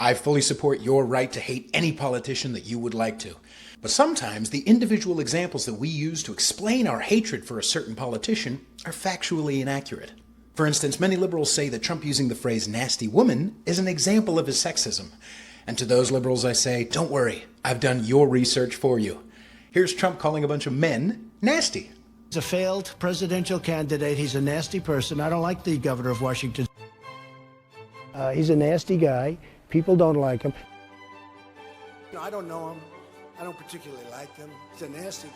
I fully support your right to hate any politician that you would like to. But sometimes the individual examples that we use to explain our hatred for a certain politician are factually inaccurate. For instance, many liberals say that Trump using the phrase nasty woman is an example of his sexism. And to those liberals I say, don't worry, I've done your research for you. Here's Trump calling a bunch of men nasty. He's a failed presidential candidate. He's a nasty person. I don't like the governor of Washington. He's a nasty guy. People don't like him. No, I don't know him. I don't particularly like him. He's a nasty guy.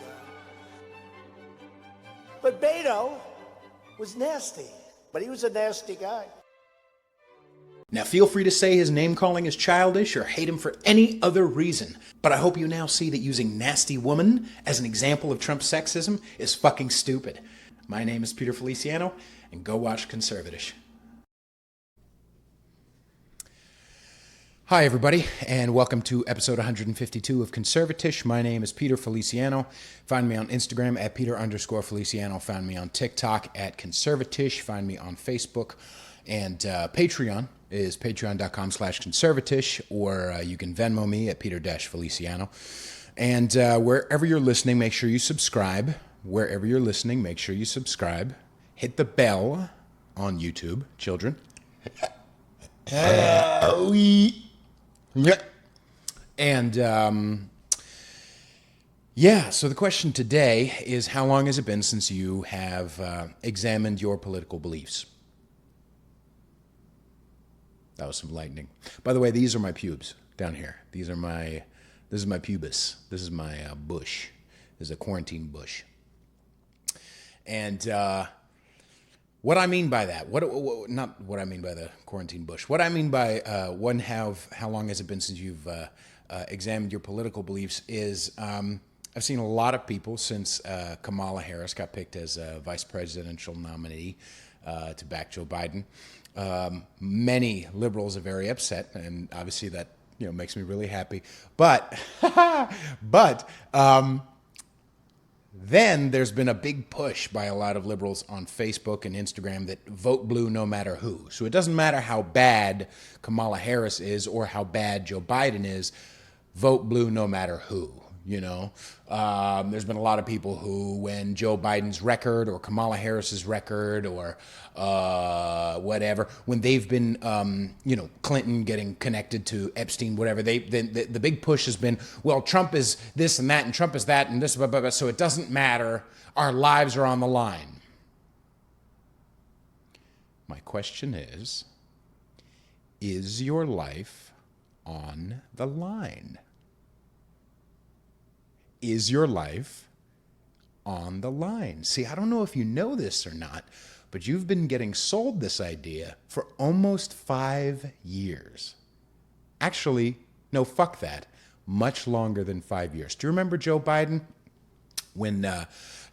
But Beto was nasty. But he was a nasty guy. Now feel free to say his name calling is childish or hate him for any other reason, but I hope you now see that using nasty woman as an example of Trump's sexism is fucking stupid. My name is Peter Feliciano, and go watch Conservatish. Hi everybody, and welcome to episode 152 of Conservatish. My name is Peter Feliciano. Find me on Instagram at Peter_Feliciano. Find me on TikTok at Conservatish. Find me on Facebook. And Patreon is patreon.com/Conservatish, or you can Venmo me at Peter-Feliciano. And wherever you're listening, make sure you subscribe. Wherever you're listening, make sure you subscribe. Hit the bell on YouTube, children. And so the question today is, how long has it been since you have examined your political beliefs? That was some lightning. By the way, these are my pubes down here. This is my pubis. This is my bush. This is a quarantine bush. And what I mean by that, not what I mean by the quarantine bush. What I mean by how long has it been since you've examined your political beliefs is I've seen a lot of people since Kamala Harris got picked as a vice presidential nominee to back Joe Biden. Many liberals are very upset, and obviously that makes me really happy. But then there's been a big push by a lot of liberals on Facebook and Instagram that vote blue no matter who. So it doesn't matter how bad Kamala Harris is or how bad Joe Biden is, vote blue no matter who. There's been a lot of people who, when Joe Biden's record or Kamala Harris's record or whatever, when they've been, Clinton getting connected to Epstein, whatever, the big push has been, well, Trump is this and that, and Trump is that, and this, blah, blah, blah, so it doesn't matter. Our lives are on the line. My question is your life on the line? Is your life on the line? See, I don't know if you know this or not, but you've been getting sold this idea for almost 5 years. Actually, no, fuck that. Much longer than 5 years. Do you remember Joe Biden? When, I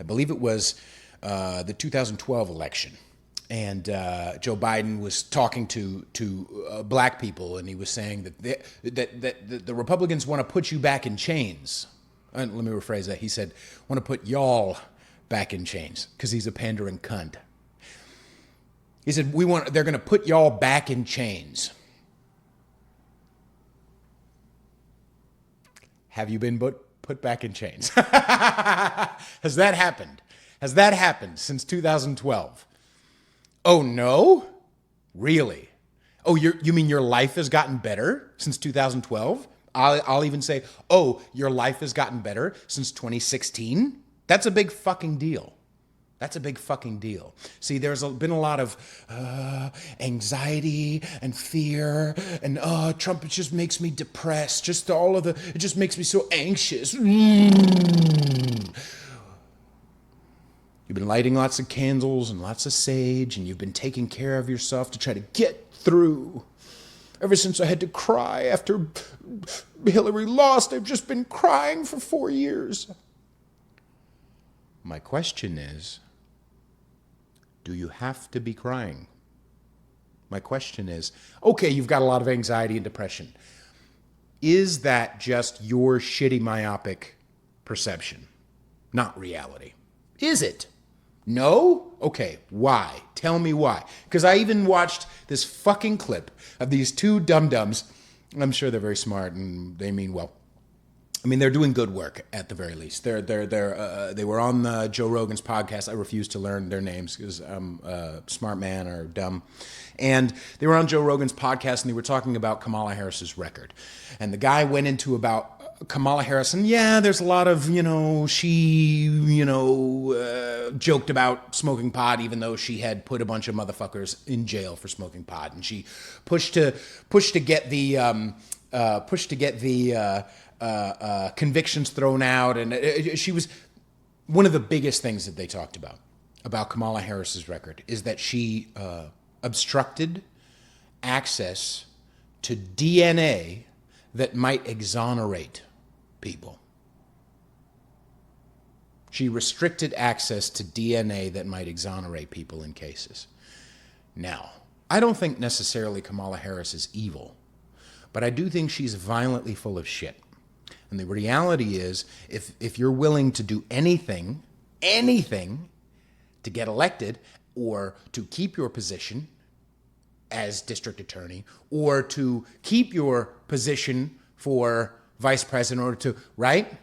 believe it was the 2012 election, and Joe Biden was talking to black people, and he was saying that the Republicans want to put you back in chains. Let me rephrase that. He said, want to put y'all back in chains, because he's a pandering cunt. He said, they're going to put y'all back in chains. Have you been put back in chains? Has that happened? Has that happened since 2012? Oh, no? Really? Oh, you mean your life has gotten better since 2012? I'll even say, oh, your life has gotten better since 2016? That's a big fucking deal. That's a big fucking deal. See, there's been a lot of anxiety and fear, and Trump, it just makes me depressed. It just makes me so anxious. You've been lighting lots of candles and lots of sage, and you've been taking care of yourself to try to get through. Ever since I had to cry after Hillary lost, I've just been crying for 4 years. My question is, do you have to be crying? My question is, okay, you've got a lot of anxiety and depression. Is that just your shitty myopic perception, not reality? Is it? No? Okay, why? Tell me why. Because I even watched this fucking clip of these two dum-dums I'm sure they're very smart and they mean well. I mean, they're doing good work at the very least. They were on Joe Rogan's podcast. I refuse to learn their names because I'm a smart man or dumb. And they were on Joe Rogan's podcast and they were talking about Kamala Harris's record. And the guy went into about Kamala Harris, and yeah, there's a lot of, she, joked about smoking pot, even though she had put a bunch of motherfuckers in jail for smoking pot, and she pushed to get the convictions thrown out, and she was one of the biggest things that they talked about Kamala Harris's record is that she obstructed access to DNA that might exonerate people. She restricted access to DNA that might exonerate people in cases. Now, I don't think necessarily Kamala Harris is evil, but I do think she's violently full of shit. And the reality is, if you're willing to do anything to get elected or to keep your position as district attorney or to keep your position for vice president or to, right?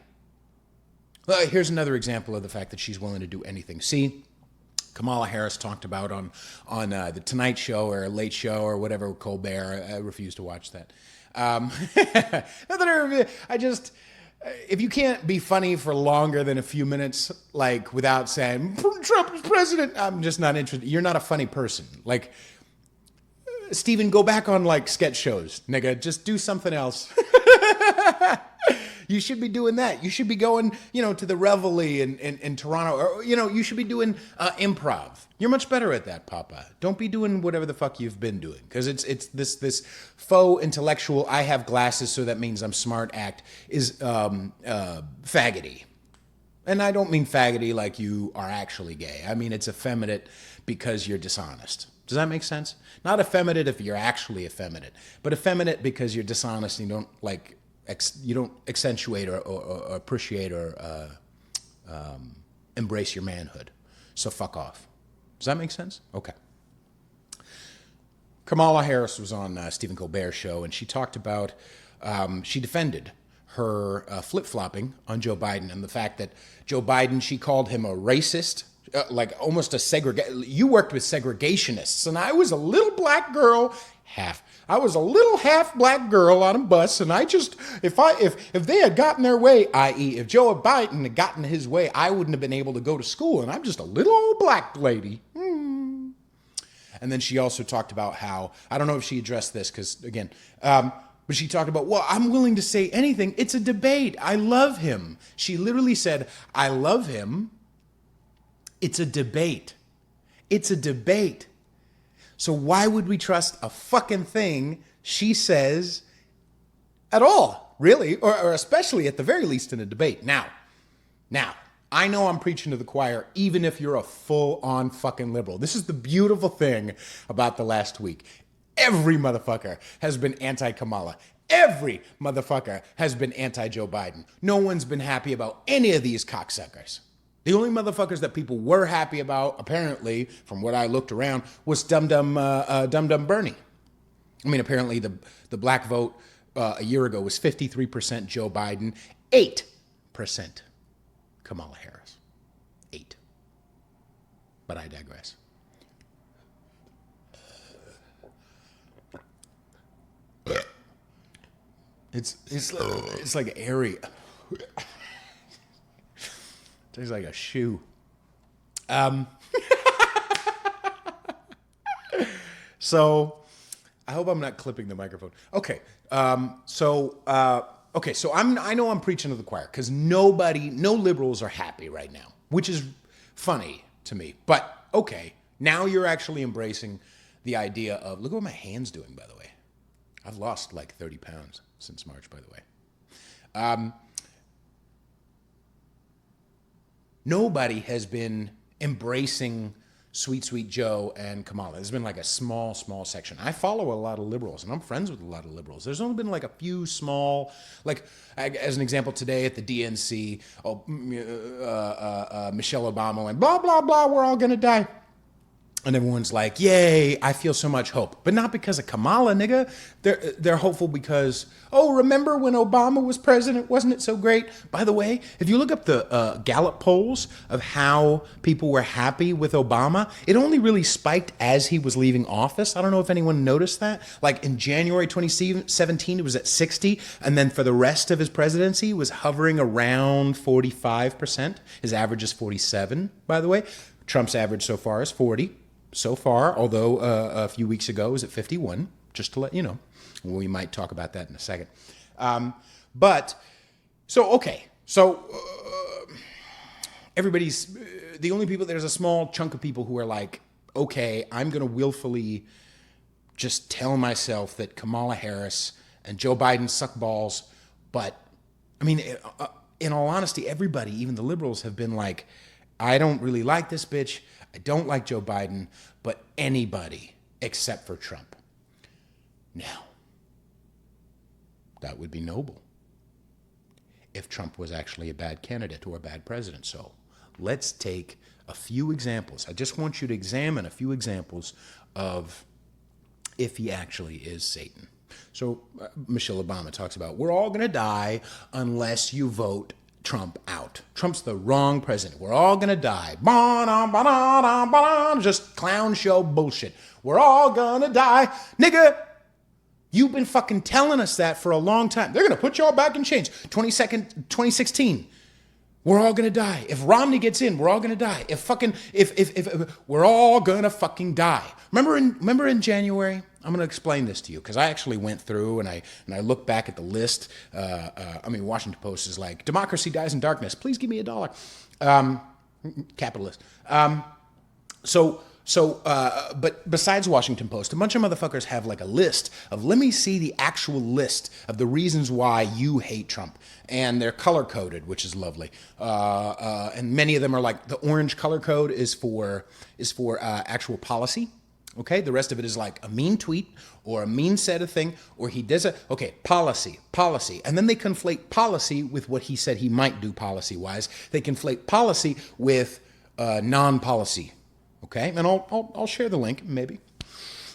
Well, here's another example of the fact that she's willing to do anything. See, Kamala Harris talked about on the Tonight Show or Late Show or whatever, Colbert. I refuse to watch that. If you can't be funny for longer than a few minutes, like without saying Trump is president, I'm just not interested. You're not a funny person. Like, Steven, go back on like sketch shows, nigga. Just do something else. You should be doing that. You should be going, to the Reveille in Toronto, or you should be doing improv. You're much better at that, Papa. Don't be doing whatever the fuck you've been doing, because it's this faux intellectual. I have glasses, so that means I'm smart. Act is faggoty, and I don't mean faggoty like you are actually gay. I mean it's effeminate because you're dishonest. Does that make sense? Not effeminate if you're actually effeminate, but effeminate because you're dishonest and you don't like. You don't accentuate or appreciate or embrace your manhood. So fuck off. Does that make sense? Okay. Kamala Harris was on Stephen Colbert's show, and she talked about, she defended her flip-flopping on Joe Biden and the fact that Joe Biden, she called him a racist, like almost a you worked with segregationists, and I was a little black girl, I was a little half black girl on a bus, and I just, if they had gotten their way, i.e., if Joe Biden had gotten his way, I wouldn't have been able to go to school, and I'm just a little old black lady. And then she also talked about how, I don't know if she addressed this, because, again, but she talked about, well, I'm willing to say anything. It's a debate. I love him. She literally said, I love him. It's a debate. It's a debate. So why would we trust a fucking thing she says at all, really, or especially at the very least in a debate? Now, I know I'm preaching to the choir, even if you're a full-on fucking liberal. This is the beautiful thing about the last week. Every motherfucker has been anti-Kamala. Every motherfucker has been anti-Joe Biden. No one's been happy about any of these cocksuckers. The only motherfuckers that people were happy about, apparently, from what I looked around, was Dum Dum Bernie. I mean, apparently the black vote a year ago was 53% Joe Biden, 8% Kamala Harris. 8. But I digress. It's like airy. Tastes like a shoe. So I hope I'm not clipping the microphone. Okay. So I know I'm preaching to the choir because no liberals are happy right now, which is funny to me. But okay, now you're actually embracing the idea of, look at what my hand's doing, by the way. I've lost like 30 pounds since March, by the way. Nobody has been embracing Sweet Joe and Kamala. There's been like a small section. I follow a lot of liberals, and I'm friends with a lot of liberals. There's only been like a few small, like as an example today at the DNC, Michelle Obama went, blah, blah, blah, we're all going to die. And everyone's like, yay, I feel so much hope. But not because of Kamala, nigga. They're hopeful because, oh, remember when Obama was president? Wasn't it so great? By the way, if you look up the Gallup polls of how people were happy with Obama, it only really spiked as he was leaving office. I don't know if anyone noticed that. Like in January 2017, it was at 60. And then for the rest of his presidency, it was hovering around 45%. His average is 47, by the way. Trump's average so far is 40. So far, although a few weeks ago it was at 51, just to let you know. We might talk about that in a second. Everybody's, the only people, there's a small chunk of people who are like, okay, I'm going to willfully just tell myself that Kamala Harris and Joe Biden suck balls. But, I mean, in all honesty, everybody, even the liberals, have been like, I don't really like this bitch. I don't like Joe Biden, but anybody except for Trump. Now, that would be noble if Trump was actually a bad candidate or a bad president. So let's take a few examples. I just want you to examine a few examples of if he actually is Satan. So Michelle Obama talks about, we're all going to die unless you vote Trump out. Trump's the wrong president. We're all gonna die. Just clown show bullshit. We're all gonna die. Nigga, you've been fucking telling us that for a long time. They're gonna put y'all back in chains. 2016, we're all gonna die. If Romney gets in, we're all gonna die. If we're all gonna fucking die. Remember in January? I'm going to explain this to you because I actually went through and I looked back at the list. Washington Post is like, democracy dies in darkness. Please give me $1. Capitalist. But besides Washington Post, a bunch of motherfuckers have like a list of, let me see the actual list of the reasons why you hate Trump. And they're color coded, which is lovely. And many of them are like, the orange color code is for actual policy. Okay, the rest of it is like a mean tweet or a mean said a thing, or he does policy. And then they conflate policy with what he said he might do policy-wise. They conflate policy with non-policy. Okay, and I'll share the link, maybe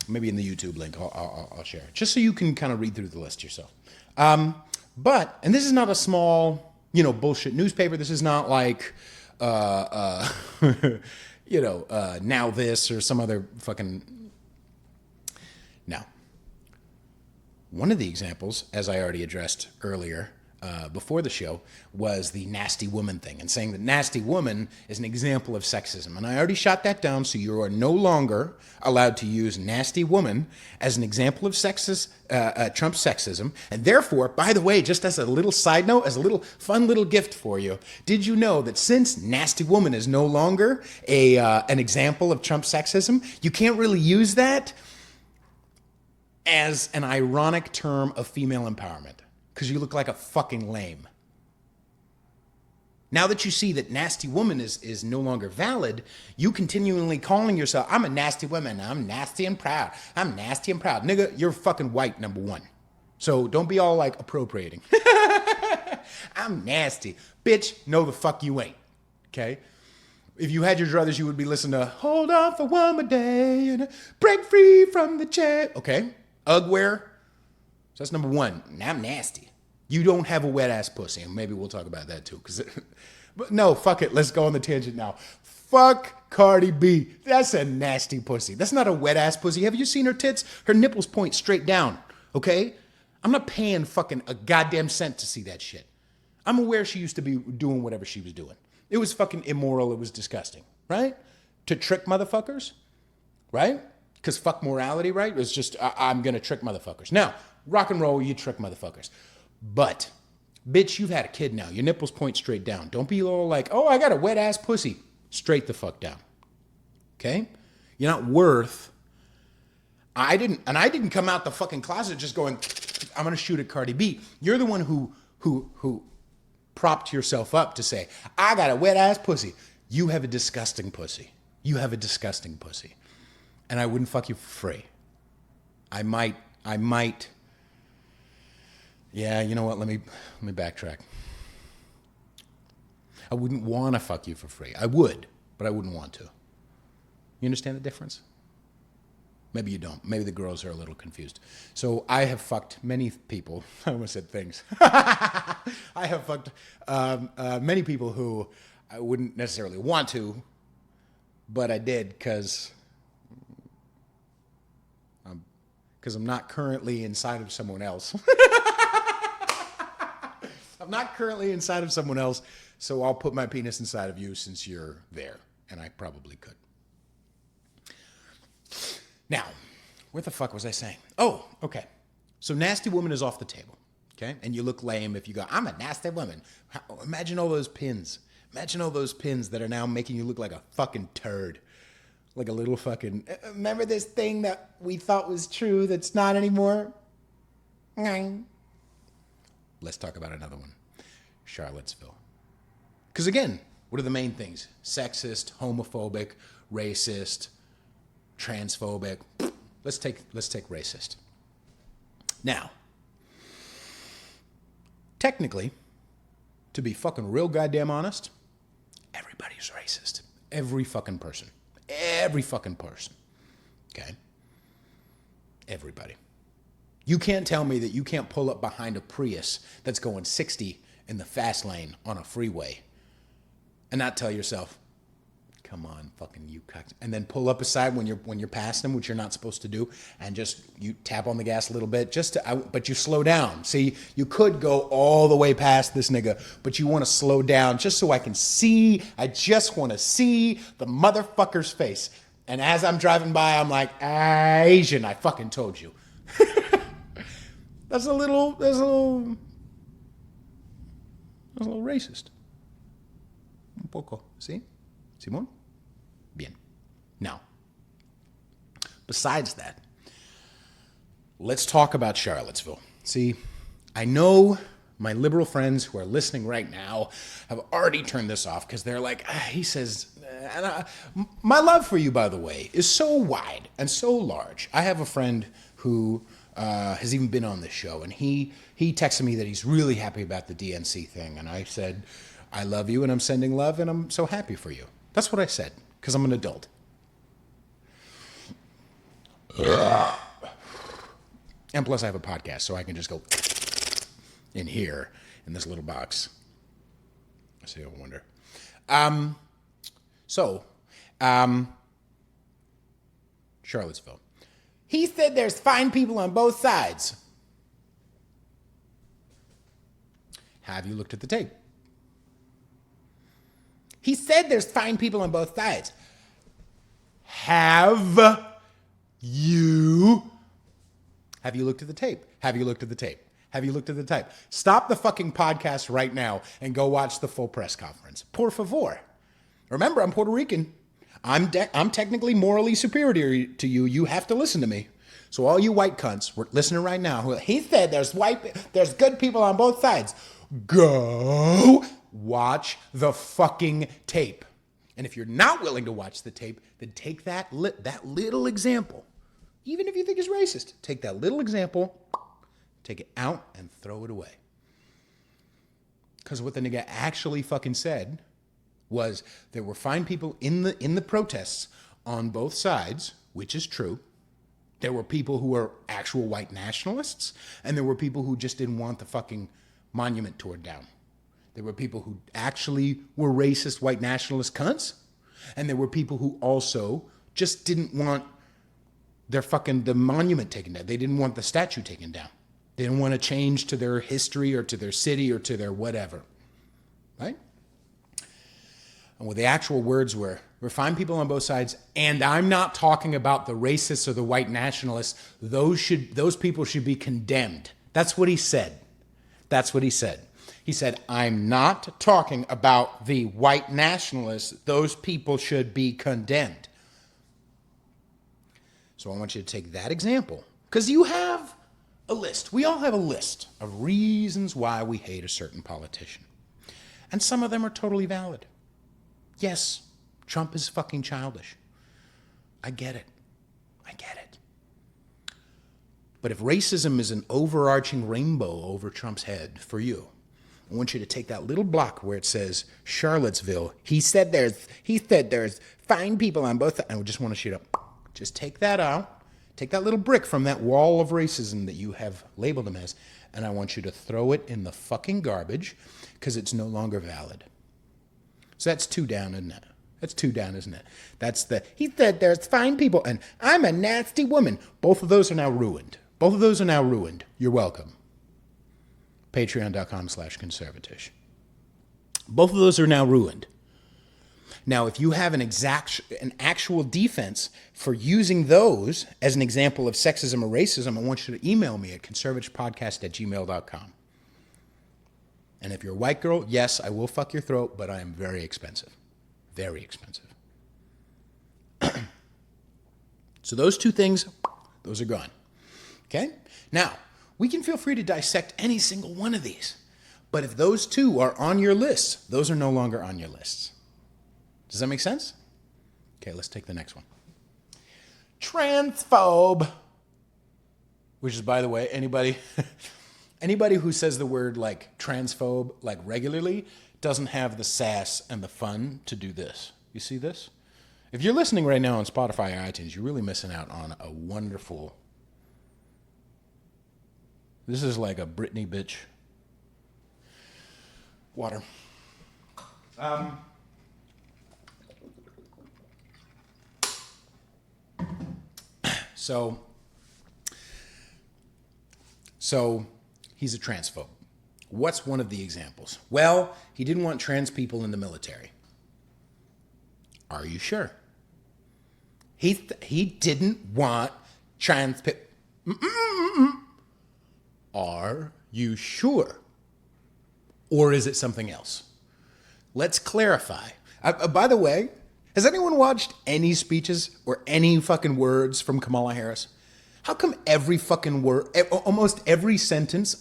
in the YouTube link, I'll share it, just so you can kind of read through the list yourself. And this is not a small, bullshit newspaper. This is not like, Now This or some other fucking. Now, one of the examples, as I already addressed earlier before the show, was the nasty woman thing, and saying that nasty woman is an example of sexism. And I already shot that down, so you are no longer allowed to use nasty woman as an example of Trump sexism. And therefore, by the way, just as a little side note, as a little fun little gift for you, did you know that since nasty woman is no longer an example of Trump sexism, you can't really use that as an ironic term of female empowerment? Because you look like a fucking lame. Now that you see that nasty woman is no longer valid, you continually calling yourself, I'm a nasty woman, I'm nasty and proud, I'm nasty and proud. Nigga, you're fucking white, number one. So don't be all like appropriating. I'm nasty. Bitch, no the fuck you ain't. Okay? If you had your druthers, you would be listening to Hold On for One More Day and Break Free from the Chair. Okay? Ugwear. So that's number one. Now I'm nasty. You don't have a wet ass pussy, and maybe we'll talk about that too. But no, fuck it. Let's go on the tangent now. Fuck Cardi B. That's a nasty pussy. That's not a wet ass pussy. Have you seen her tits? Her nipples point straight down. Okay? I'm not paying fucking a goddamn cent to see that shit. I'm aware she used to be doing whatever she was doing. It was fucking immoral. It was disgusting, right? To trick motherfuckers, right? Because fuck morality, right? It was just, I'm going to trick motherfuckers. Now, rock and roll, you trick motherfuckers. But, bitch, you've had a kid now. Your nipples point straight down. Don't be all like, oh, I got a wet ass pussy. Straight the fuck down. Okay? You're not worth. I didn't come out the fucking closet just going, I'm going to shoot at Cardi B. You're the one who propped yourself up to say, I got a wet ass pussy. You have a disgusting pussy. You have a disgusting pussy. And I wouldn't fuck you for free. I might. Yeah, you know what? Let me backtrack. I wouldn't want to fuck you for free. I would, but I wouldn't want to. You understand the difference? Maybe you don't. Maybe the girls are a little confused. So I have fucked many people. I almost said things. I have fucked many people who I wouldn't necessarily want to, but I did because I'm not currently inside of someone else. I'm not currently inside of someone else, so I'll put my penis inside of you since you're there, and I probably could. Now, what the fuck was I saying? Oh, okay. So nasty woman is off the table, okay? And you look lame if you go, I'm a nasty woman. Imagine all those pins. Imagine all those pins that are now making you look like a fucking turd. Like a little fucking, remember this thing that we thought was true that's not anymore? Let's talk about another one. Charlottesville. Because again, what are the main things? Sexist, homophobic, racist, transphobic. Let's take racist. Now, technically, to be fucking real goddamn honest, everybody's racist. Every fucking person. Every fucking person. Okay? Everybody. You can't tell me that you can't pull up behind a Prius that's going 60 in the fast lane on a freeway and not tell yourself, come on, fucking you cocks. And then pull up aside when you're passing them, which you're not supposed to do, and just you tap on the gas a little bit, but you slow down. See, you could go all the way past this nigga, but you want to slow down just so I can see. I just want to see the motherfucker's face. And as I'm driving by, I'm like, Asian, I fucking told you. That's a little racist. Un poco, ¿sí? Simón? Bien. Now, besides that, let's talk about Charlottesville. See, I know my liberal friends who are listening right now have already turned this off because they're like, he says, my love for you, by the way, is so wide and so large. I have a friend who has even been on this show, and he texted me that he's really happy about the DNC thing, and I said, I love you, and I'm sending love, and I'm so happy for you. That's what I said, because I'm an adult. And plus I have a podcast, so I can just go in here, in this little box. I see, I wonder. Charlottesville. He said there's fine people on both sides. Have you looked at the tape? He said there's fine people on both sides. Have you looked at the tape? Have you looked at the tape? Have you looked at the tape? Stop the fucking podcast right now and go watch the full press conference. Por favor. Remember, I'm Puerto Rican. I'm technically morally superior to you. You have to listen to me. So all you white cunts, we're listening right now. He said there's good people on both sides. Go watch the fucking tape. And if you're not willing to watch the tape, then take that little example. Even if you think it's racist, take that little example, take it out and throw it away. Because what the nigga actually fucking said was there were fine people in the protests on both sides, which is true. There were people who were actual white nationalists, and there were people who just didn't want the fucking monument torn down. There were people who actually were racist white nationalist cunts, and there were people who also just didn't want the monument taken down. They didn't want the statue taken down. They didn't want to change to their history or to their city or to their whatever. Right? And what the actual words were, we're fine people on both sides, and I'm not talking about the racists or the white nationalists. Those people should be condemned. That's what he said. That's what he said. He said, I'm not talking about the white nationalists. Those people should be condemned. So I want you to take that example, because you have a list. We all have a list of reasons why we hate a certain politician. And some of them are totally valid. Yes, Trump is fucking childish. I get it. I get it. But if racism is an overarching rainbow over Trump's head for you, I want you to take that little block where it says Charlottesville. He said there's fine people on both sides. I just want you to just take that out. Take that little brick from that wall of racism that you have labeled him as, and I want you to throw it in the fucking garbage because it's no longer valid. So that's 2 down, isn't it? That's 2 down, isn't it? That's he said there's fine people, and I'm a nasty woman. Both of those are now ruined. Both of those are now ruined. You're welcome. Patreon.com/conservatish. Both of those are now ruined. Now, if you have an actual defense for using those as an example of sexism or racism, I want you to email me at conservatishpodcast@gmail.com. And if you're a white girl, yes, I will fuck your throat, but I am very expensive. Very expensive. So those 2 things, those are gone. Okay? Now, we can feel free to dissect any single one of these. But if those 2 are on your list, those are no longer on your lists. Does that make sense? Okay, let's take the next one. Transphobe. Which is, by the way, anybody who says the word like transphobe like regularly doesn't have the sass and the fun to do this. You see this? If you're listening right now on Spotify or iTunes, you're really missing out on a wonderful... This is like a Britney bitch. Water. So he's a transphobe. What's one of the examples? Well, he didn't want trans people in the military. Are you sure? He didn't want trans people. Are you sure? Or is it something else? Let's clarify. By the way, has anyone watched any speeches or any fucking words from Kamala Harris? How come every fucking word, almost every sentence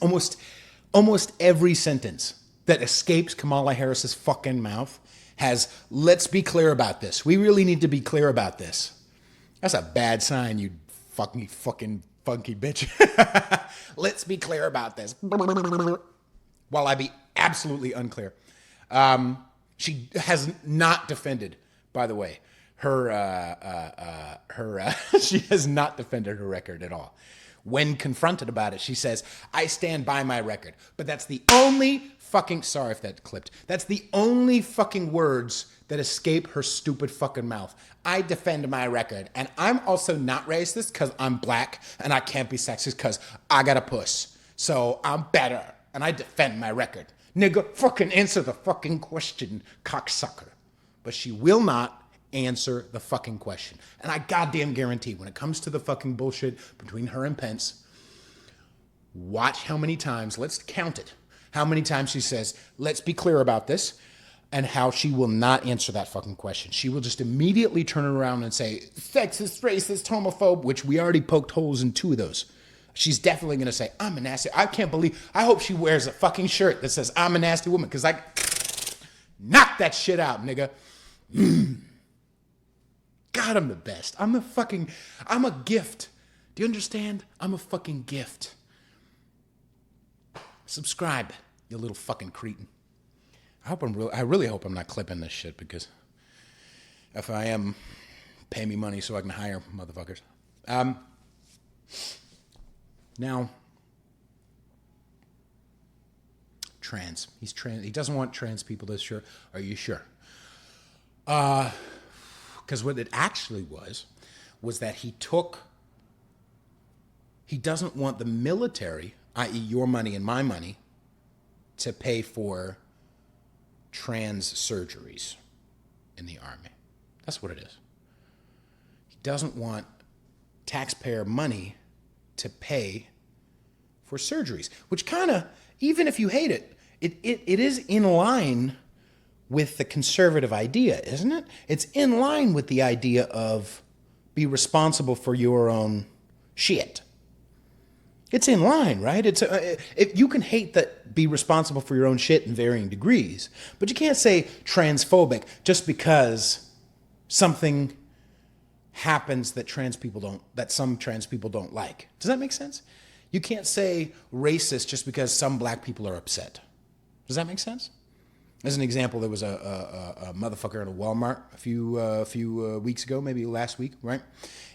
that escapes Kamala Harris's fucking mouth has, let's be clear about this. We really need to be clear about this. That's a bad sign, you fucking funky bitch. Let's be clear about this. While I be absolutely unclear. She has not defended, by the way, she has not defended her record at all. When confronted about it, she says, I stand by my record. But that's the only fucking, sorry if that clipped, that's the only fucking words that escape her stupid fucking mouth. I defend my record. And I'm also not racist because I'm black and I can't be sexist because I got a puss. So I'm better and I defend my record. Nigga, fucking answer the fucking question, cocksucker. But she will not answer the fucking question. And I goddamn guarantee when it comes to the fucking bullshit between her and Pence, watch how many times, let's count it, how many times she says, let's be clear about this, and how she will not answer that fucking question. She will just immediately turn around and say, sexist, racist, homophobe, which we already poked holes in 2 of those. She's definitely going to say, I'm a nasty, I hope she wears a fucking shirt that says, I'm a nasty woman, because I knock that shit out, nigga. God, I'm the best. I'm a gift. Do you understand? I'm a fucking gift. Subscribe, you little fucking cretin. I really hope I'm not clipping this shit, because if I am, pay me money so I can hire motherfuckers. Now, trans. He's trans. He doesn't want trans people to sure. Are you sure? Because what it actually was that he doesn't want the military, i.e. your money and my money, to pay for trans surgeries in the army. That's what it is. He doesn't want taxpayer money to pay for surgeries, which kind of, even if you hate it, it is in line with the conservative idea, isn't it? It's in line with the idea of be responsible for your own shit. It's in line, right? You can hate that be responsible for your own shit in varying degrees, but you can't say transphobic just because something happens that some trans people don't like. Does that make sense? You can't say racist just because some black people are upset. Does Does that make sense? As an example, there was a motherfucker at a Walmart a few weeks ago, maybe last week, right?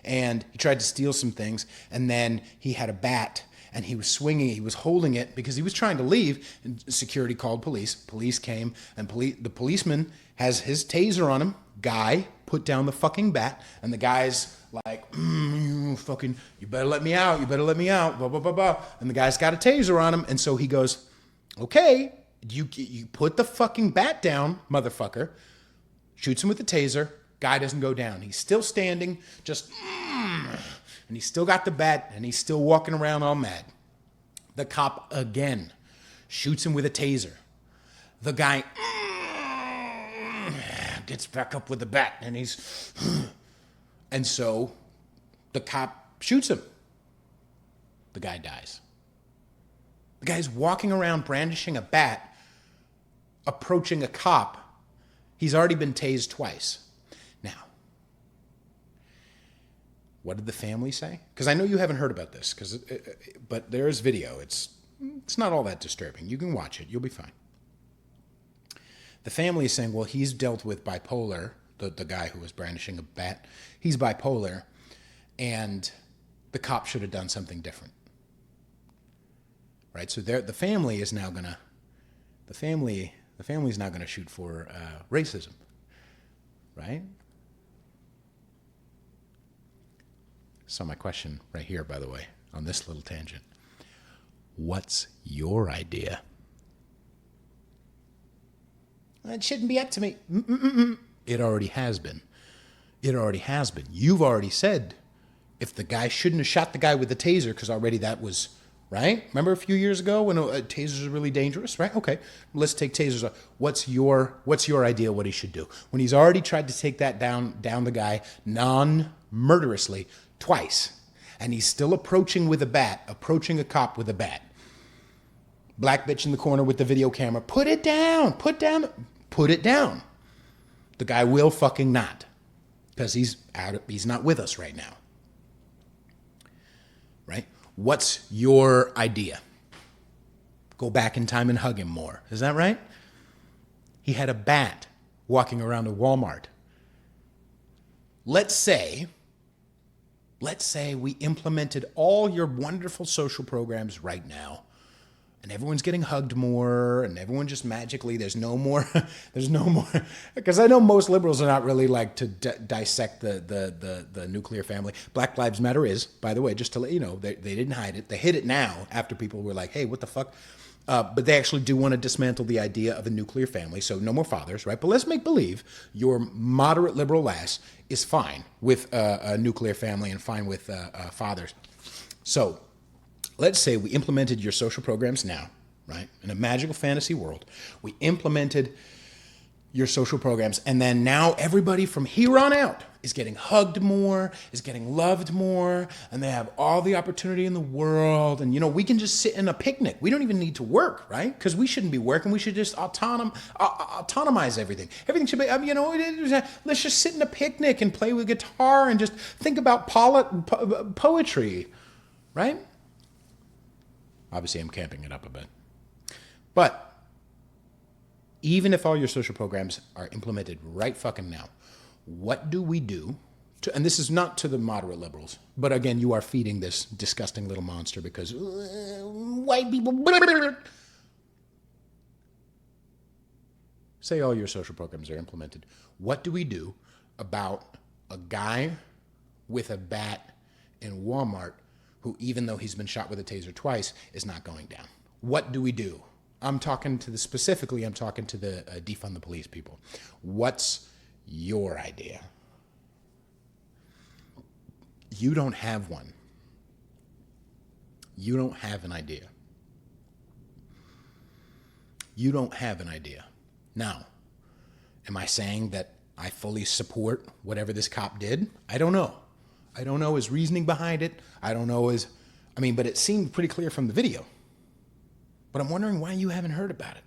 And he tried to steal some things, and then he had a bat, and he was swinging it. He was holding it because he was trying to leave, and security called police. Police came, and the policeman has his taser on him. Guy put down the fucking bat, and the guy's like, you better let me out, blah, blah, blah, blah. And the guy's got a taser on him, and so he goes, okay, you put the fucking bat down, motherfucker. Shoots him with the taser. Guy doesn't go down. He's still standing, just, and he's still got the bat, and he's still walking around all mad. The cop again shoots him with a taser. The guy gets back up with the bat, and and so the cop shoots him. The guy dies. The guy's walking around brandishing a bat, approaching a cop. He's already been tased twice. Now, what did the family say? Because I know you haven't heard about this, but there is video. It's not all that disturbing. You can watch it. You'll be fine. The family is saying, well, he's dealt with bipolar, the guy who was brandishing a bat. He's bipolar, and the cop should have done something different. Right? So the family is now gonna, the family's now gonna shoot for racism, right? So my question right here, by the way, on this little tangent: what's your idea? It shouldn't be up to me. It already has been. It already has been. You've already said if the guy shouldn't have shot the guy with the taser, because already that was. Right? Remember a few years ago when tasers are really dangerous, right? Okay, let's take tasers off. What's your idea what he should do? When he's already tried to take that down the guy non-murderously twice, and he's still approaching a cop with a bat. Black bitch in the corner with the video camera. Put it down. Put it down. The guy will fucking not, because he's not with us right now. Right? What's your idea? Go back in time and hug him more. Is that right? He had a bat walking around a Walmart. Let's say we implemented all your wonderful social programs right now, and everyone's getting hugged more, and everyone just magically, there's no more, because I know most liberals are not really like to dissect the nuclear family. Black Lives Matter is, by the way, just to let you know, they didn't hide it. They hid it now after people were like, hey, what the fuck? But they actually do want to dismantle the idea of a nuclear family, so no more fathers, right? But let's make believe your moderate liberal ass is fine with a nuclear family and fine with fathers. So let's say we implemented your social programs now, right? In a magical fantasy world, we implemented your social programs, and then now everybody from here on out is getting hugged more, is getting loved more, and they have all the opportunity in the world. And, we can just sit in a picnic. We don't even need to work, right? Because we shouldn't be working. We should just autonomize everything. Everything should be, let's just sit in a picnic and play with guitar and just think about poetry, right? Obviously, I'm camping it up a bit. But even if all your social programs are implemented right fucking now, what do we do to, and this is not to the moderate liberals, but again, you are feeding this disgusting little monster because white people. Say all your social programs are implemented. What do we do about a guy with a bat in Walmart who, even though he's been shot with a taser twice, is not going down? What do we do? I'm talking to the defund the police people. What's your idea? You don't have one. You don't have an idea. You don't have an idea. Now, am I saying that I fully support whatever this cop did? I don't know. I don't know his reasoning behind it. I don't know but it seemed pretty clear from the video. But I'm wondering why you haven't heard about it.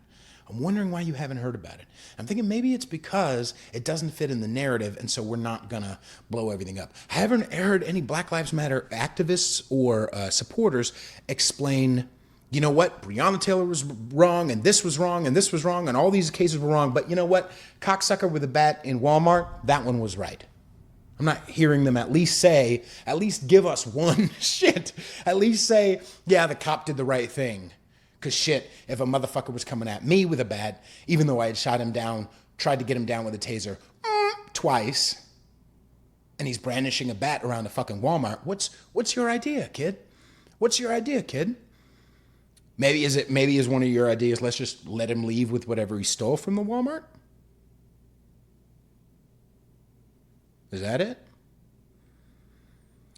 I'm thinking maybe it's because it doesn't fit in the narrative, and so we're not going to blow everything up. I haven't heard any Black Lives Matter activists or supporters explain You know what? Breonna Taylor was wrong, and this was wrong, and this was wrong, and all these cases were wrong. But you know what? Cocksucker with a bat in Walmart, that one was right. I'm not hearing them at least give us one shit. At least say, yeah, the cop did the right thing. Because shit, if a motherfucker was coming at me with a bat, even though I had shot him down, tried to get him down with a taser twice, and he's brandishing a bat around a fucking Walmart, what's your idea, kid? What's your idea, kid? Maybe is one of your ideas, let's just let him leave with whatever he stole from the Walmart? Is that it?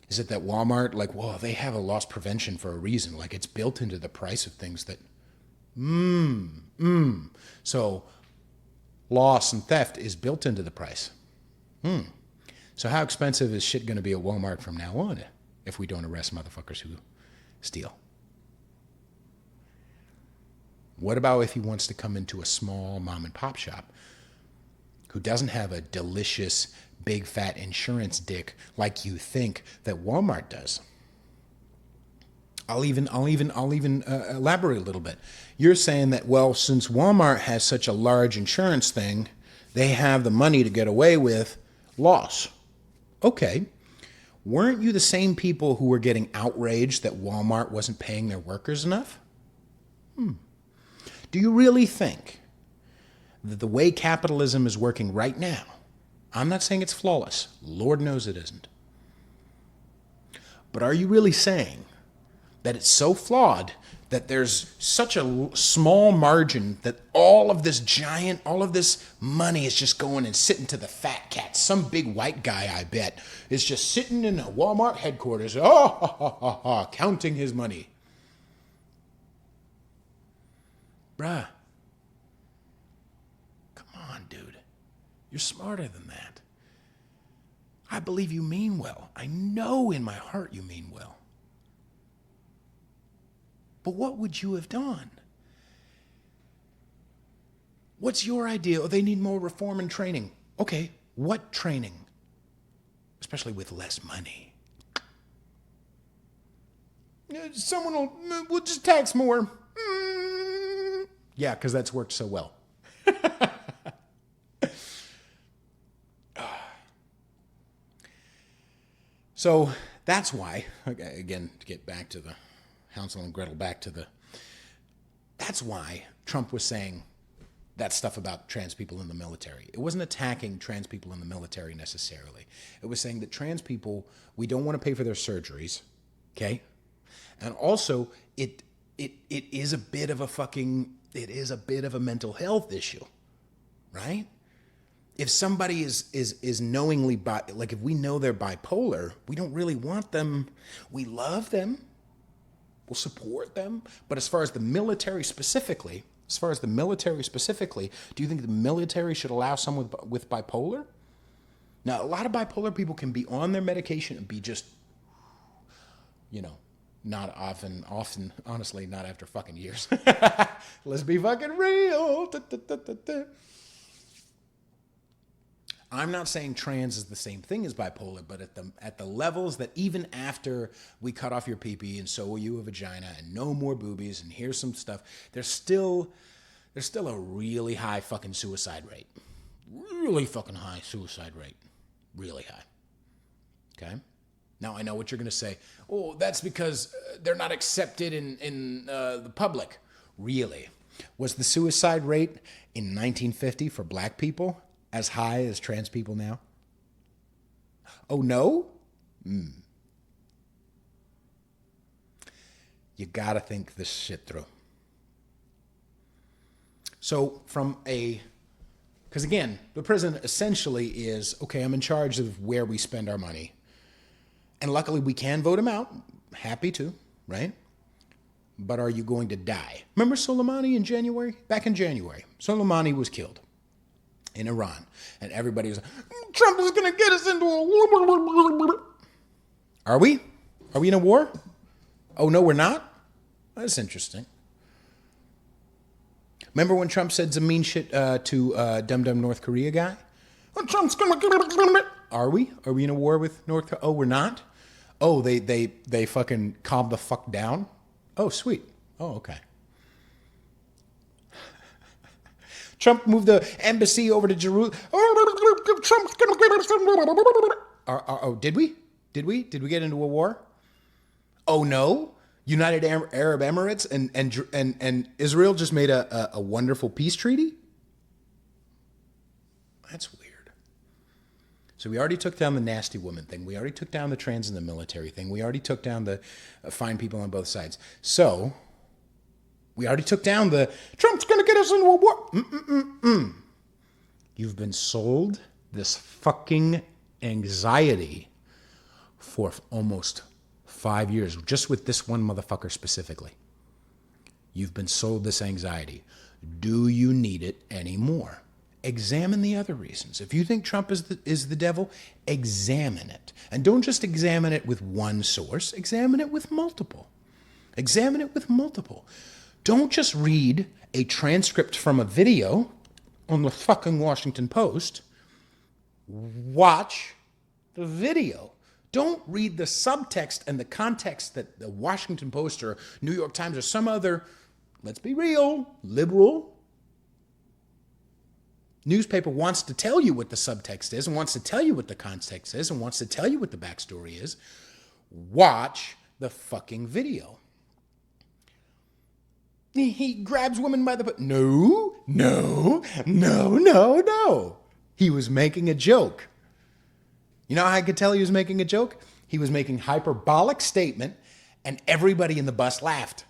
Is it that Walmart, like, whoa, they have a loss prevention for a reason. Like, it's built into the price of things that, So, loss and theft is built into the price. So how expensive is shit going to be at Walmart from now on if we don't arrest motherfuckers who steal? What about if he wants to come into a small mom and pop shop who doesn't have a delicious big fat insurance dick like you think that Walmart does? I'll even elaborate a little bit. You're saying that, well, since Walmart has such a large insurance thing, they have the money to get away with loss. Okay. Weren't you the same people who were getting outraged that Walmart wasn't paying their workers enough? Do you really think that the way capitalism is working right now, I'm not saying it's flawless. Lord knows it isn't. But are you really saying that it's so flawed that there's such a small margin that all of this money is just going and sitting to the fat cats? Some big white guy, I bet, is just sitting in a Walmart headquarters, counting his money. Bruh. Come on, dude. You're smarter than that. I believe you mean well. I know in my heart you mean well. But what would you have done? What's your idea? Oh, they need more reform and training. Okay, what training? Especially with less money. We'll just tax more. Yeah, because that's worked so well. So that's why, again, to get back to the Hansel and Gretel, that's why Trump was saying that stuff about trans people in the military. It wasn't attacking trans people in the military necessarily. It was saying that trans people, we don't want to pay for their surgeries, okay? And also, it is a bit of a mental health issue, right? If somebody is knowingly, if we know they're bipolar, we don't really want them. We love them. We'll support them. But as far as the military specifically, do you think the military should allow someone with bipolar? Now, a lot of bipolar people can be on their medication and be just, not often, honestly, not after fucking years. Let's be fucking real. I'm not saying trans is the same thing as bipolar, but at the levels that even after we cut off your pee-pee and sew you a vagina and no more boobies and here's some stuff, there's still a really high fucking suicide rate. Really fucking high suicide rate. Really high. Okay? Now, I know what you're going to say. Oh, that's because they're not accepted in the public. Really? Was the suicide rate in 1950 for black people as high as trans people now? Oh, no? You got to think this shit through. So because again, the president essentially is, okay, I'm in charge of where we spend our money. And luckily we can vote him out. Happy to, right? But are you going to die? Remember Soleimani in January? Back in January, Soleimani was killed in Iran. And everybody was like, Trump is going to get us into a war. Are we? Are we in a war? Oh, no, we're not? That's interesting. Remember when Trump said some mean shit to dumb North Korea guy? Oh, Trump's going to get us. Are we? Are we in a war with North Korea? Oh, we're not? Oh, they fucking calmed the fuck down? Oh, sweet. Oh, okay. Trump moved the embassy over to Jerusalem. Trump's gonna get us. Oh, did we? Did we get into a war? Oh no! United Arab Emirates and Israel just made a wonderful peace treaty? That's weird. So we already took down the nasty woman thing. We already took down the trans in the military thing. We already took down the fine people on both sides. So we already took down the Trump's going to get us into a war. You've been sold this fucking anxiety for almost 5 years, just with this one motherfucker specifically. You've been sold this anxiety. Do you need it anymore? Examine the other reasons. If you think Trump is the devil, examine it. And don't just examine it with one source. Examine it with multiple. Examine it with multiple. Don't just read a transcript from a video on the fucking Washington Post. Watch the video. Don't read the subtext and the context that the Washington Post or New York Times or some other, let's be real, liberal newspaper wants to tell you what the subtext is and wants to tell you what the context is and wants to tell you what the backstory is. Watch the fucking video. He grabs women by the... No. He was making a joke. You know how I could tell he was making a joke? He was making a hyperbolic statement and everybody in the bus laughed.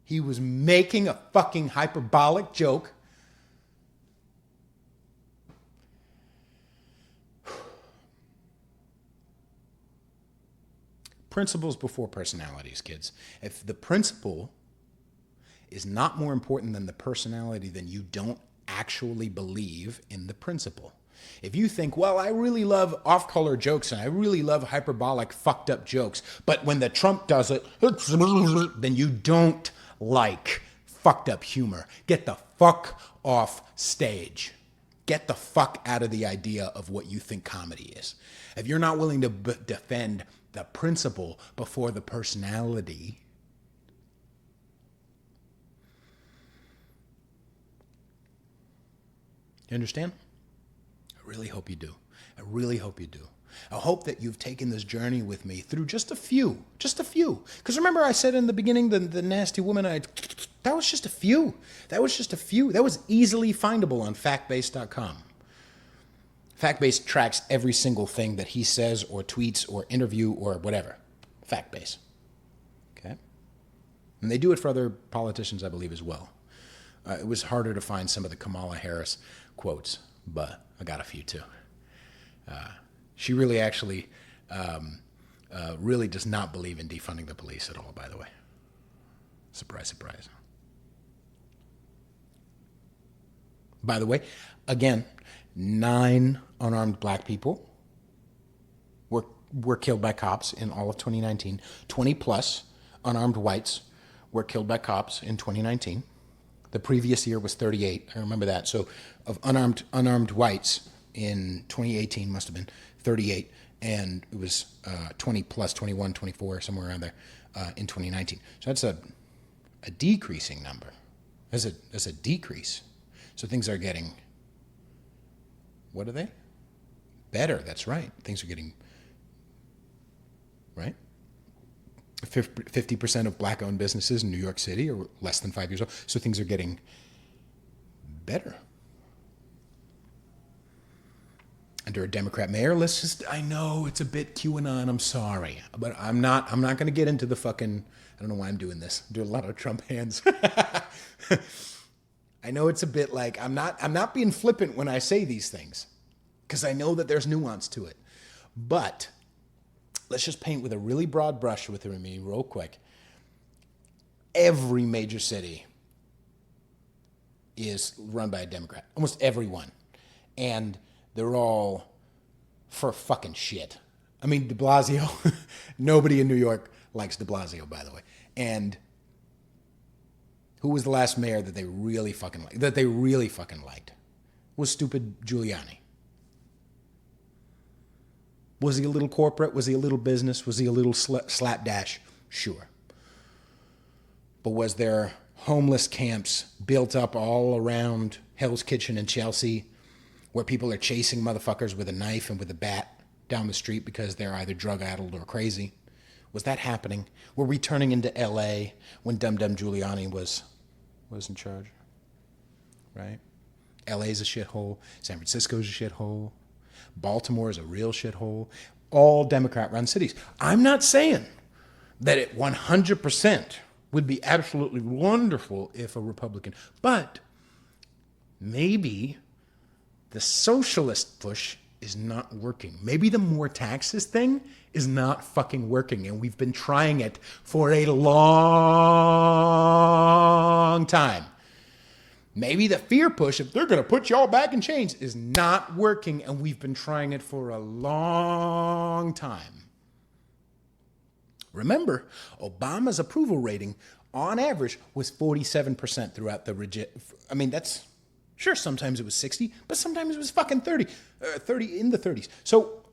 He was making a fucking hyperbolic joke. Principles before personalities, kids. If the principle is not more important than the personality, then you don't actually believe in the principle. If you think, well, I really love off-color jokes and I really love hyperbolic, fucked up jokes, but when the Trump does it, then you don't like fucked up humor. Get the fuck off stage. Get the fuck out of the idea of what you think comedy is. If you're not willing to defend the principle before the personality, you understand? I really hope you do. I really hope you do. I hope that you've taken this journey with me through just a few. Because remember I said in the beginning, the nasty woman, that was just a few. That was easily findable on factbase.com. Factbase tracks every single thing that he says or tweets or interview or whatever. Factbase. Okay? And they do it for other politicians, I believe, as well. It was harder to find some of the Kamala Harris quotes, but I got a few too. She really actually really does not believe in defunding the police at all, by the way. Surprise, surprise. By the way, again, 9 unarmed black people were killed by cops in all of 2019. 20 plus unarmed whites were killed by cops in 2019. The previous year was 38. I remember that. So of unarmed whites in 2018 must have been 38, and it was 20 plus, 21, 24, somewhere around there in 2019. So that's a decreasing number. That's a decrease. So things are getting, what are they? Better, that's right. Things are getting, right? 50% of black-owned businesses in New York City are less than 5 years old. So things are getting better. Under a Democrat mayor, I know it's a bit QAnon, I'm sorry. But I'm not going to get into the fucking, I don't know why I'm doing this. I'm doing a lot of Trump hands. I know it's a bit like, I'm not being flippant when I say these things, because I know that there's nuance to it. But let's just paint with a really broad brush with me real quick. Every major city is run by a Democrat. Almost every one. And they're all for fucking shit. I mean, de Blasio, nobody in New York likes de Blasio, by the way. And who was the last mayor that they really fucking liked? Was stupid Giuliani. Was he a little corporate? Was he a little business? Was he a little slapdash? Sure. but was there homeless camps built up all around Hell's Kitchen in Chelsea where people are chasing motherfuckers with a knife and with a bat down the street because they're either drug-addled or crazy? Was that happening? Were we turning into L.A. when Dum Dum Giuliani was in charge? Right? L.A.'s a shithole. San Francisco's a shithole. Baltimore is a real shithole. All Democrat-run cities. I'm not saying that it 100% would be absolutely wonderful if a Republican, but maybe the socialist push is not working. Maybe the more taxes thing is not fucking working, and we've been trying it for a long time. Maybe the fear push, if they're going to put y'all back in chains, is not working, and we've been trying it for a long time. Remember, Obama's approval rating, on average, was 47% throughout the that's, sure, sometimes it was 60, but sometimes it was fucking 30 in the 30s. So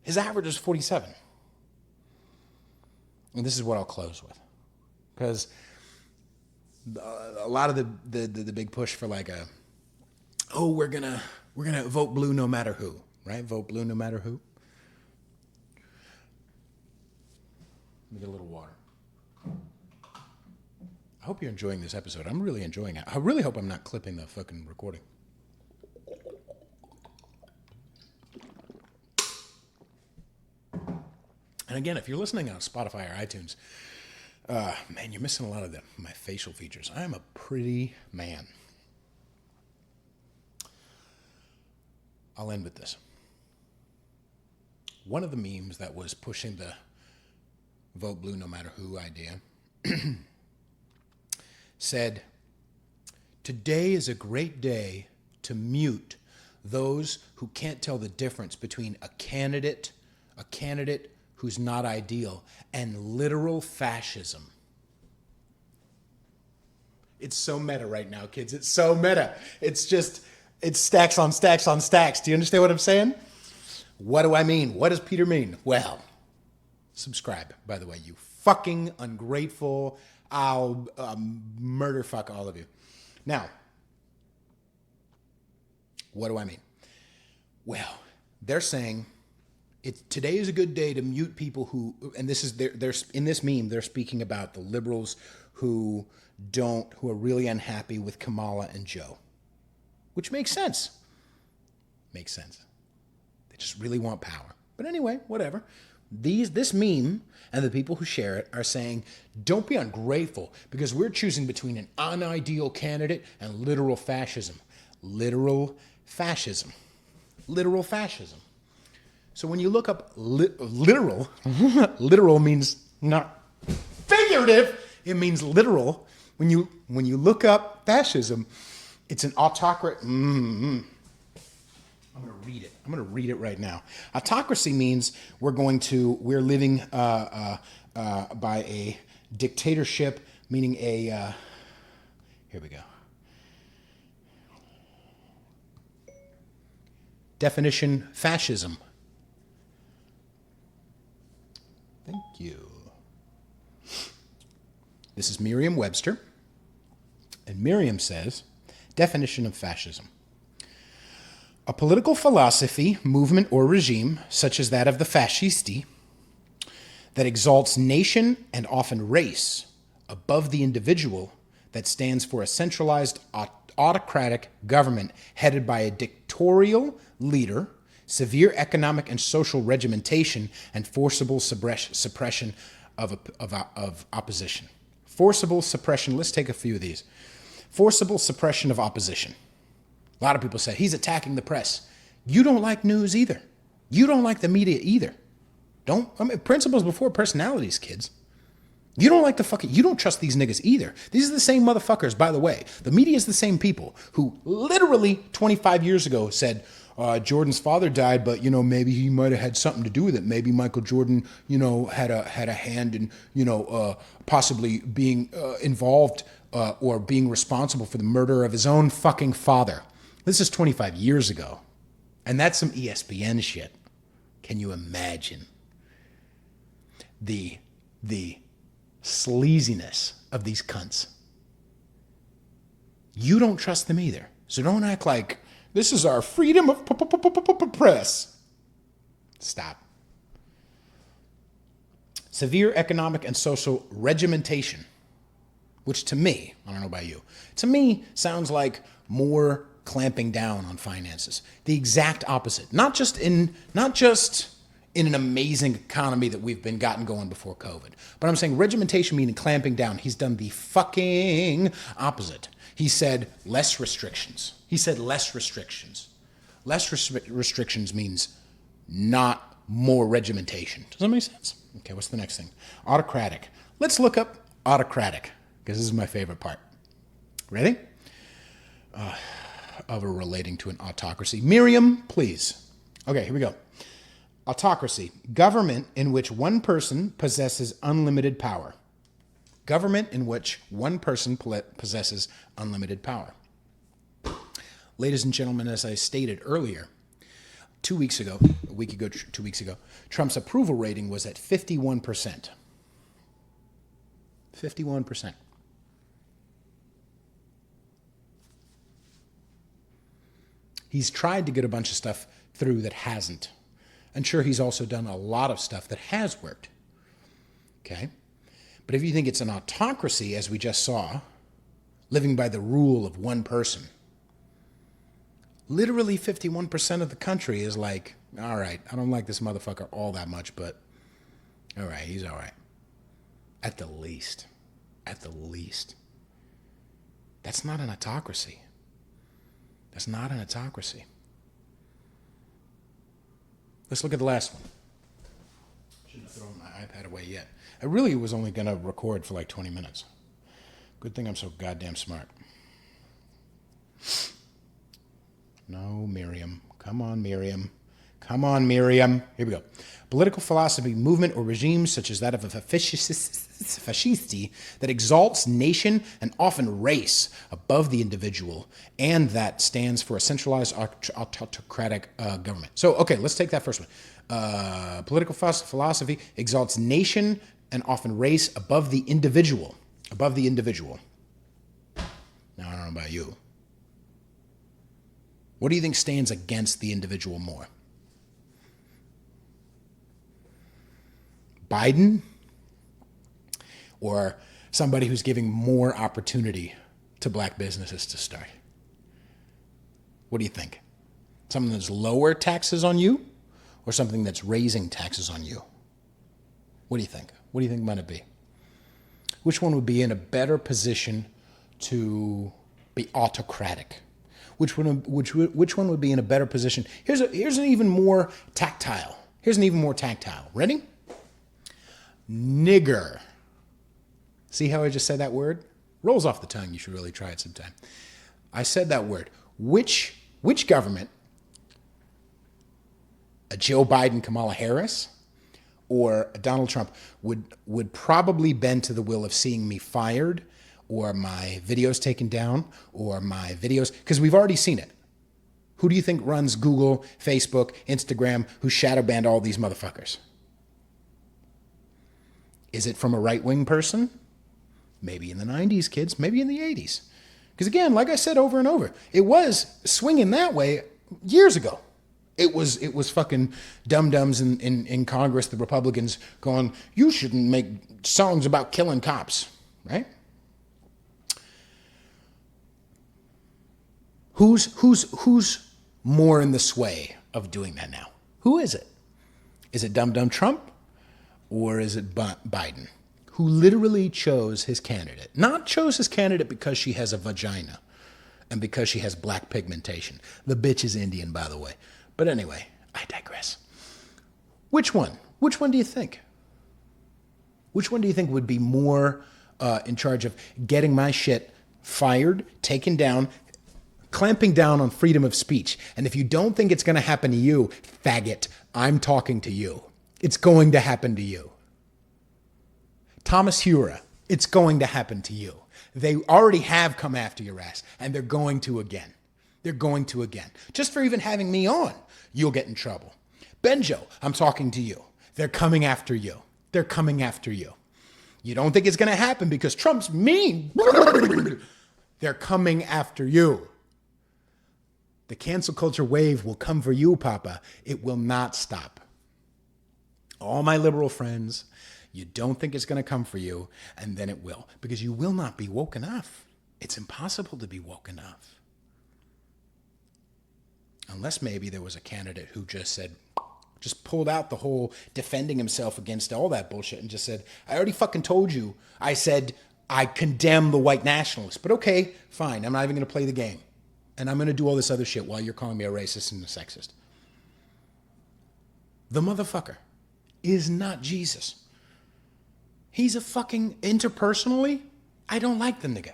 his average is 47. And this is what I'll close with. Because a lot of the big push for like we're gonna vote blue no matter who, right? Vote blue no matter who. Let me get a little water. I hope you're enjoying this episode. I'm really enjoying it. I really hope I'm not clipping the fucking recording. And again, if you're listening on Spotify or iTunes, man, you're missing a lot of my facial features. I am a pretty man. I'll end with this. One of the memes that was pushing the vote blue no matter who idea said, "Today is a great day to mute those who can't tell the difference between a candidate who's not ideal, and literal fascism." It's so meta right now, kids. It's so meta. It's stacks on stacks on stacks. Do you understand what I'm saying? What do I mean? What does Peter mean? Well, subscribe, by the way, you fucking ungrateful. I'll murder fuck all of you. Now, what do I mean? Well, they're saying today is a good day to mute people who, and this is they're in this meme, they're speaking about the liberals who are really unhappy with Kamala and Joe, which makes sense. Makes sense. They just really want power. But anyway, whatever. This meme and the people who share it are saying, don't be ungrateful because we're choosing between an unideal candidate and literal fascism. Literal fascism. Literal fascism. So when you look up literal, literal means not figurative, it means literal. When you look up fascism, it's an autocracy. I'm going to read it. I'm going to read it right now. Autocracy means we're living by a dictatorship, meaning here we go. Definition, fascism. Thank you. This is Merriam-Webster. And Merriam says, definition of fascism: a political philosophy, movement, or regime, such as that of the fascisti, that exalts nation and often race above the individual, that stands for a centralized autocratic government headed by a dictatorial leader, severe economic and social regimentation, and forcible suppression of opposition. Forcible suppression, let's take a few of these. Forcible suppression of opposition. A lot of people say, he's attacking the press. You don't like news either. You don't like the media either. Principles before personalities, kids. You don't like you don't trust these niggas either. These are the same motherfuckers, by the way. The media is the same people who literally 25 years ago said, Jordan's father died, but, maybe he might have had something to do with it. Maybe Michael Jordan, had a hand in, possibly being involved or being responsible for the murder of his own fucking father. This is 25 years ago. And that's some ESPN shit. Can you imagine the sleaziness of these cunts. You don't trust them either. So don't act like this is our freedom of press. Stop. Severe economic and social regimentation, which to me, I don't know about you, to me sounds like more clamping down on finances. The exact opposite. Not just in an amazing economy that we've been gotten going before COVID, but I'm saying regimentation meaning clamping down. He's done the fucking opposite. He said less restrictions. He said less restrictions. Less restrictions means not more regimentation. Does that make sense? Okay, what's the next thing? Autocratic. Let's look up autocratic, because this is my favorite part. Ready? Of or relating to an autocracy. Miriam, please. Okay, here we go. Autocracy. Government in which one person possesses unlimited power. Government in which one person possesses unlimited power. Ladies and gentlemen, as I stated earlier, 2 weeks ago, Trump's approval rating was at 51%. 51%. He's tried to get a bunch of stuff through that hasn't. And sure, he's also done a lot of stuff that has worked. Okay? But if you think it's an autocracy, as we just saw, living by the rule of one person, literally 51% of the country is like, all right, I don't like this motherfucker all that much, but all right, he's all right. At the least. At the least. That's not an autocracy. That's not an autocracy. Let's look at the last one. Shouldn't have thrown my iPad away yet. I really was only going to record for like 20 minutes. Good thing I'm so goddamn smart. No, Miriam. Come on, Miriam. Come on, Miriam. Here we go. Political philosophy, movement, or regime such as that of a fascisti that exalts nation and often race above the individual, and that stands for a centralized autocratic government. So, okay, let's take that first one. Political philosophy exalts nation and often race above the individual. Above the individual. Now, I don't know about you. What do you think stands against the individual more? Biden, or somebody who's giving more opportunity to black businesses to start? What do you think? Something that's lower taxes on you, or something that's raising taxes on you? What do you think? What do you think might it be? Which one would be in a better position to be autocratic? Which one would be in a better position? Here's an even more tactile. Ready? Nigger. See how I just said that word? Rolls off the tongue. You should really try it sometime. I said that word. Which government, a Joe Biden, Kamala Harris, or a Donald Trump would probably bend to the will of seeing me fired, or my videos taken down, or my videos, because we've already seen it. Who do you think runs Google, Facebook, Instagram, who shadow banned all these motherfuckers? Is it from a right-wing person? Maybe in the 90s, kids. Maybe in the 80s. Because again, like I said over and over, it was swinging that way years ago. It was fucking dum-dums in Congress, the Republicans, going, you shouldn't make songs about killing cops, right? Who's more in the sway of doing that now? Who is it? Is it dum-dum Trump? Or is it Biden, who literally chose his candidate? Not chose his candidate because she has a vagina and because she has black pigmentation. The bitch is Indian, by the way. But anyway, I digress. Which one? Which one do you think? Which one do you think would be more in charge of getting my shit fired, taken down, clamping down on freedom of speech? And if you don't think it's going to happen to you, faggot, I'm talking to you. It's going to happen to you. Thomas Hura, it's going to happen to you. They already have come after your ass, and they're going to again. They're going to again. Just for even having me on, you'll get in trouble. Benjo, I'm talking to you. They're coming after you. They're coming after you. You don't think it's going to happen because Trump's mean. They're coming after you. The cancel culture wave will come for you, Papa. It will not stop. All my liberal friends, you don't think it's going to come for you, and then it will, because you will not be woke enough. It's impossible to be woke enough. Unless maybe there was a candidate who just pulled out the whole defending himself against all that bullshit and just said, I already fucking told you. I said, I condemn the white nationalists, but okay, fine. I'm not even going to play the game. And I'm going to do all this other shit while you're calling me a racist and a sexist. The motherfucker is not Jesus. He's a fucking, interpersonally, I don't like the nigga.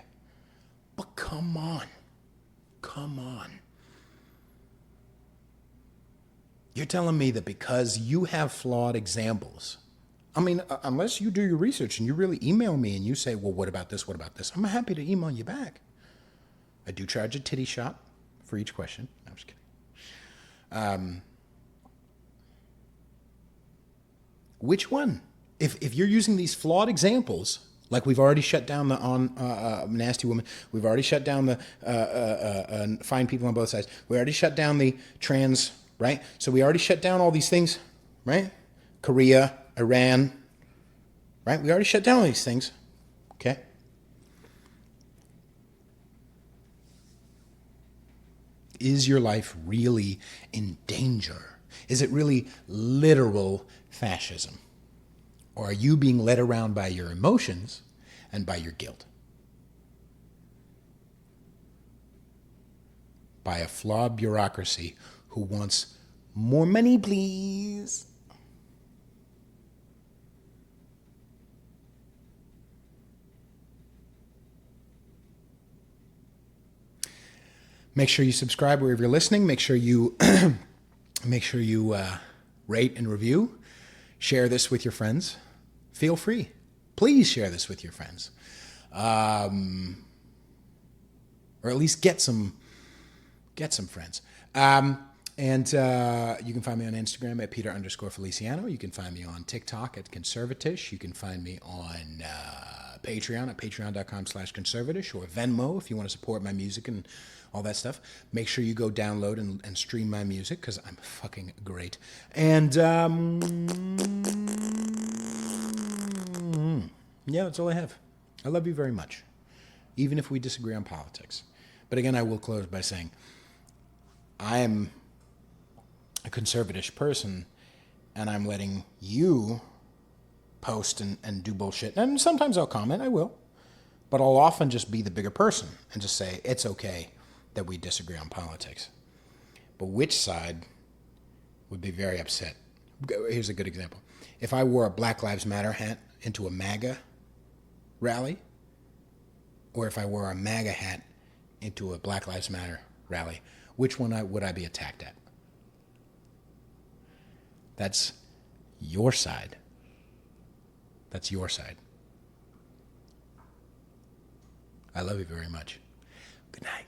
But come on. Come on. You're telling me that because you have flawed examples, I mean, unless you do your research and you really email me and you say, well, what about this? What about this? I'm happy to email you back. I do charge a titty shot for each question. No, I'm just kidding. Which one? If you're using these flawed examples, like we've already shut down the nasty woman, we've already shut down the fine people on both sides, we already shut down the trans, right? So we already shut down all these things, right? Korea, Iran, right? We already shut down all these things, okay? Is your life really in danger? Is it really literal fascism? Or are you being led around by your emotions and by your guilt? By a flawed bureaucracy who wants more money, please. Make sure you subscribe wherever you're listening. Make sure you rate and review. Share this with your friends. Feel free. Please share this with your friends. Or at least get some friends. And you can find me on Instagram at Peter_Feliciano. You can find me on TikTok at Conservatish. You can find me on Patreon at patreon.com/conservatish, or Venmo if you want to support my music and all that stuff. Make sure you go download and stream my music because I'm fucking great. And yeah, that's all I have. I love you very much, even if we disagree on politics. But again, I will close by saying I am a conservatish person, and I'm letting you post and do bullshit. And sometimes I'll comment, I will. But I'll often just be the bigger person and just say, it's okay that we disagree on politics. But which side would be very upset? Here's a good example. If I wore a Black Lives Matter hat into a MAGA rally, or if I wore a MAGA hat into a Black Lives Matter rally, which one would I be attacked at? That's your side. That's your side. I love you very much. Good night.